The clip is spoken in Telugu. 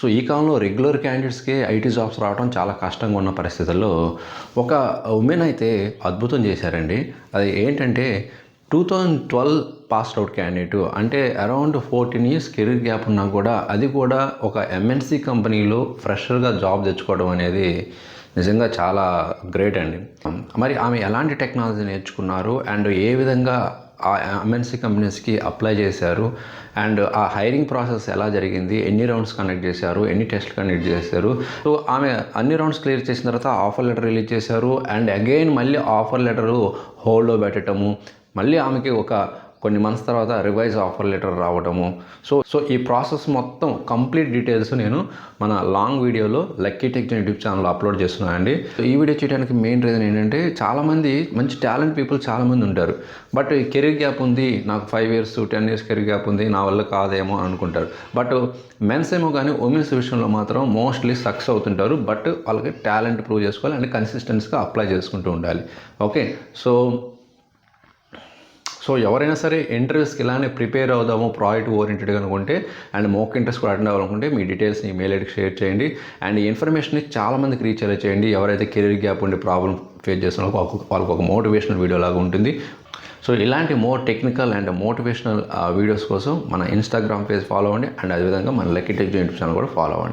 సో ఈ కాలంలో రెగ్యులర్ క్యాండిడేట్స్కి ఐటీ జాబ్స్ రావడం చాలా కష్టంగా ఉన్న పరిస్థితుల్లో ఒక ఉమెన్ అయితే అద్భుతం చేశారండి. అది ఏంటంటే 2012 పాస్డ్ అవుట్ క్యాండిడేటు. అంటే అరౌండ్ 14 ఇయర్స్ కెరీర్ గ్యాప్ ఉన్నా కూడా అది కూడా ఒక ఎంఎన్సీ కంపెనీలో ఫ్రెషర్గా జాబ్ తెచ్చుకోవడం అనేది నిజంగా చాలా గ్రేట్ అండి. మరి ఆమె ఎలాంటి టెక్నాలజీ నేర్చుకున్నారు అండ్ ఏ విధంగా ఆ ఎంఎన్సీ కంపెనీస్కి అప్లై చేశారు అండ్ ఆ హైరింగ్ ప్రాసెస్ ఎలా జరిగింది, ఎన్ని రౌండ్స్ కండక్ట్ చేశారు, ఎన్ని టెస్ట్లు కండక్ట్ చేశారు. సో ఆమె అన్ని రౌండ్స్ క్లియర్ చేసిన తర్వాత ఆఫర్ లెటర్ రిలీజ్ చేశారు అండ్ అగైన్ మళ్ళీ ఆఫర్ లెటరు హోల్డ్లో పెట్టడము, మళ్ళీ ఆమెకి కొన్ని మంత్స్ తర్వాత రివైజ్ ఆఫర్ లెటర్ రావడము. సో ఈ ప్రాసెస్ మొత్తం కంప్లీట్ డీటెయిల్స్ నేను మన లాంగ్ వీడియోలో లక్కీ టెక్ యూట్యూబ్ ఛానల్లో అప్లోడ్ చేస్తున్నానండి. ఈ వీడియో చేయడానికి మెయిన్ రీజన్ ఏంటంటే చాలామంది మంచి టాలెంట్ పీపుల్ చాలామంది ఉంటారు. బట్ కెరీర్ గ్యాప్ ఉంది, నాకు 5 ఇయర్స్ 10 ఇయర్స్ కెరీర్ గ్యాప్ ఉంది, నా వల్ల కాదేమో అని అనుకుంటారు. బట్ మెన్స్ ఏమో కానీ ఉమెన్స్ విషయంలో మాత్రం మోస్ట్లీ సక్సెస్ అవుతుంటారు. బట్ వాళ్ళకి టాలెంట్ ప్రూవ్ చేసుకోవాలి అండ్ కన్సిస్టెన్సీగా అప్లై చేసుకుంటూ ఉండాలి. ఓకే, సో ఎవరైనా సరే ఇంటర్వ్యూస్కి ఇలానే ప్రిపేర్ అవుదాము ప్రాజెక్ట్ ఓరియంటెడ్గా అనుకుంటే అండ్ మోక్ ఇంట్రెస్ట్ కూడా అటెండ్ అవ్వాలనుకుంటే మీ డీటెయిల్స్ని ఈమెయిల్ ఐడికి షేర్ చేయండి అండ్ ఈ ఇన్ఫర్మేషన్ని చాలామందికి రీచ్ అయ్యేలా చేయండి. ఎవరైతే కెరీర్ గ్యాప్ ఉండి ప్రాబ్లం ఫేస్ చేస్తున్నారో వాళ్ళకి ఒక మోటివేషనల్ వీడియో లాగా ఉంటుంది. సో ఇలాంటి more technical and motivational videos కోసం మన ఇన్స్టాగ్రామ్ పేజ్ ఫాలో అవ్వండి అండ్ అదేవిధంగా మన లక్కీ టెక్ యూట్యూబ్ ఛానల్ కూడా ఫాలో అవ్వండి.